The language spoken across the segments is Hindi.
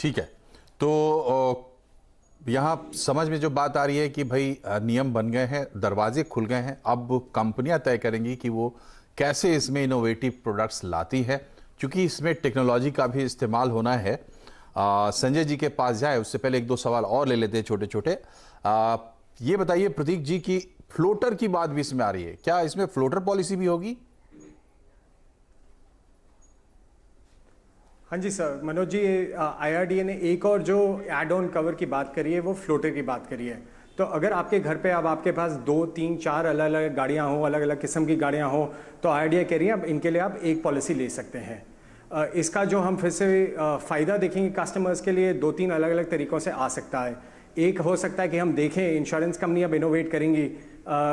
ठीक है। तो यहाँ समझ में जो बात आ रही है कि भाई नियम बन गए हैं, दरवाजे खुल गए हैं, अब कंपनियां तय करेंगी कि वो कैसे इसमें इनोवेटिव प्रोडक्ट्स लाती है, क्योंकि इसमें टेक्नोलॉजी का भी इस्तेमाल होना है। संजय जी के पास जाए उससे पहले एक दो सवाल और ले लेते हैं छोटे छोटे। ये बताइए प्रतीक जी की फ्लोटर की बात भी इसमें आ रही है, क्या इसमें फ्लोटर पॉलिसी भी होगी? हाँ जी सर, मनोज जी, आईआरडीए ने एक और जो एड ऑन कवर की बात करी है वो फ्लोटर की बात करी है। तो अगर आपके घर पे अब आपके पास 2, 3, 4 अलग अलग गाड़ियाँ हों, अलग अलग किस्म की गाड़ियाँ हों, तो आईआरडीए कह रही है अब इनके लिए आप एक पॉलिसी ले सकते हैं। इसका जो हम फिर से फ़ायदा देखेंगे कस्टमर्स के लिए 2-3 अलग अलग तरीक़ों से आ सकता है। एक हो सकता है कि हम देखें इंश्योरेंस कंपनी अब इनोवेट करेंगी,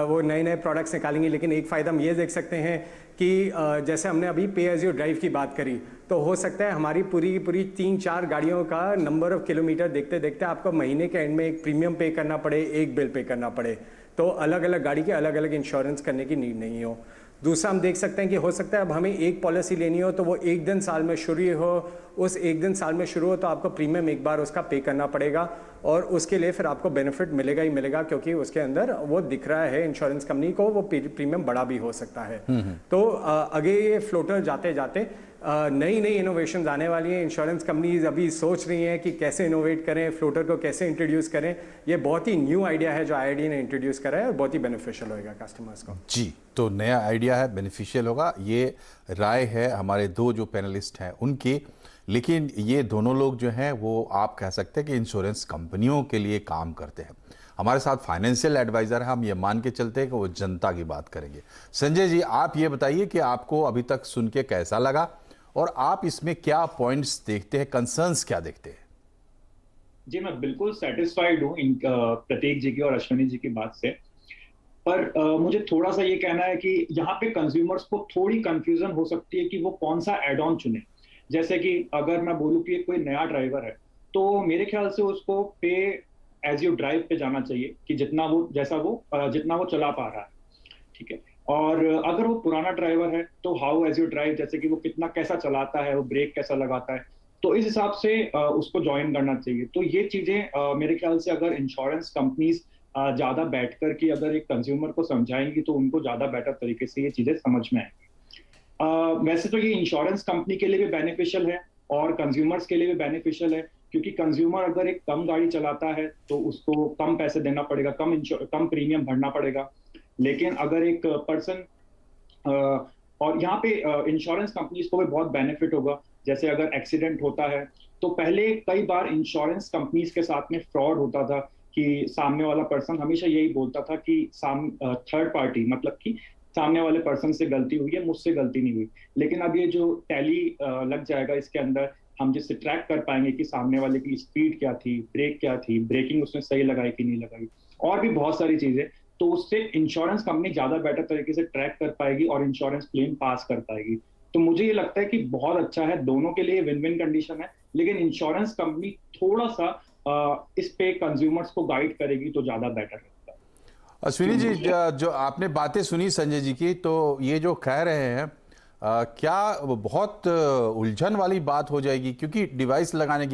वो नए नए प्रोडक्ट्स निकालेंगी, लेकिन एक फ़ायदा हम ये देख सकते हैं कि जैसे हमने अभी पे एज यू ड्राइव की बात करी, तो हो सकता है हमारी पूरी 3-4 गाड़ियों का नंबर ऑफ़ किलोमीटर देखते देखते आपको महीने के एंड में एक प्रीमियम पे करना पड़े, एक बिल पे करना पड़े, तो अलग अलग गाड़ी के अलग अलग इंश्योरेंस करने की नीड नहीं हो। दूसरा हम देख सकते हैं कि हो सकता है अब हमें एक पॉलिसी लेनी हो तो वो एक दिन साल में शुरू हो, उस एक दिन साल में शुरू हो तो आपको प्रीमियम एक बार उसका पे करना पड़ेगा और उसके लिए फिर आपको बेनिफिट मिलेगा ही मिलेगा, क्योंकि उसके अंदर वो दिख रहा है इंश्योरेंस कंपनी को वो प्रीमियम बड़ा भी हो सकता है। तो आगे ये फ्लोटर जाते जाते नई नई इनोवेशन आने वाली हैं। इंश्योरेंस कंपनीज अभी सोच रही हैं कि कैसे इनोवेट करें, फ्लोटर को कैसे इंट्रोड्यूस करें। ये बहुत ही न्यू आइडिया है जो आईआरडीए ने इंट्रोड्यूस करा है और बहुत ही बेनिफिशियल होगा कस्टमर्स को। जी, तो नया आइडिया है, बेनिफिशियल होगा, ये राय है हमारे दो जो पैनलिस्ट हैं उनकी। लेकिन ये दोनों लोग जो हैं वो आप कह सकते हैं कि इंश्योरेंस कंपनियों के लिए काम करते हैं। हमारे साथ फाइनेंशियल एडवाइजर है, हम ये मान के चलते हैं कि वो जनता की बात करेंगे। संजय जी, आप ये बताइए कि आपको अभी तक सुन के कैसा लगा और आप इसमें क्या पॉइंट्स देखते हैं, कंसर्न्स क्या देखते हैं? जी, मैं बिल्कुल सेटिस्फाइड हूँ इन प्रतीक जी की और अश्विनी जी की बात से। पर मुझे थोड़ा सा ये कहना है कि यहाँ पे कंज्यूमर्स को थोड़ी कंफ्यूजन हो सकती है कि वो कौन सा एड ऑन चुने। जैसे कि अगर मैं बोलूँ कि कोई नया ड्राइवर है, तो मेरे ख्याल से उसको पे एज यू ड्राइव पे जाना चाहिए कि जितना वो चला पा रहा है, ठीक है। और अगर वो पुराना ड्राइवर है तो हाउ एज यू ड्राइव, जैसे कि वो कितना कैसा चलाता है, वो ब्रेक कैसा लगाता है, तो इस हिसाब से उसको ज्वाइन करना चाहिए। तो ये चीजें मेरे ख्याल से अगर इंश्योरेंस कंपनीज ज्यादा बैठकर के अगर एक कंज्यूमर को समझाएंगी तो उनको ज्यादा बेटर तरीके से ये चीजें समझ में आएंगी। वैसे तो ये इंश्योरेंस कंपनी के लिए भी बेनिफिशियल है और कंज्यूमर्स के लिए भी बेनिफिशियल है, क्योंकि कंज्यूमर अगर एक कम गाड़ी चलाता है तो उसको कम पैसे देना पड़ेगा, कम प्रीमियम भरना पड़ेगा। लेकिन अगर एक पर्सन और यहाँ पे इंश्योरेंस कंपनीज को भी बहुत बेनिफिट होगा। जैसे अगर एक्सीडेंट होता है तो पहले कई बार इंश्योरेंस कंपनीज के साथ में फ्रॉड होता था कि सामने वाला पर्सन हमेशा यही बोलता था कि थर्ड पार्टी, मतलब कि सामने वाले पर्सन से गलती हुई है, मुझसे गलती नहीं हुई। लेकिन अब ये जो टैली लग जाएगा इसके अंदर, हम जिससे ट्रैक कर पाएंगे कि सामने वाले की स्पीड क्या थी, ब्रेक क्या थी, ब्रेकिंग उसने सही लगाई कि नहीं लगाई, और भी बहुत सारी चीजें, तो उससे इंश्योरेंस कंपनी ज्यादा बेटर तरीके से ट्रैक कर पाएगी और इंश्योरेंस क्लेम पास कर पाएगी। तो मुझे ये लगता है कि बहुत अच्छा है, दोनों के लिए विन विन कंडीशन है। लेकिन इंश्योरेंस कंपनी थोड़ा सा इस पे कंज्यूमर्स को गाइड करेगी तो ज्यादा बेटर रहता है। अश्विनी जी, जो आपने बातें सुनी संजय जी की, तो ये जो कह रहे हैं क्या बहुत उलझन वाली बात हो जाएगी, क्योंकि डिवाइस लगाने की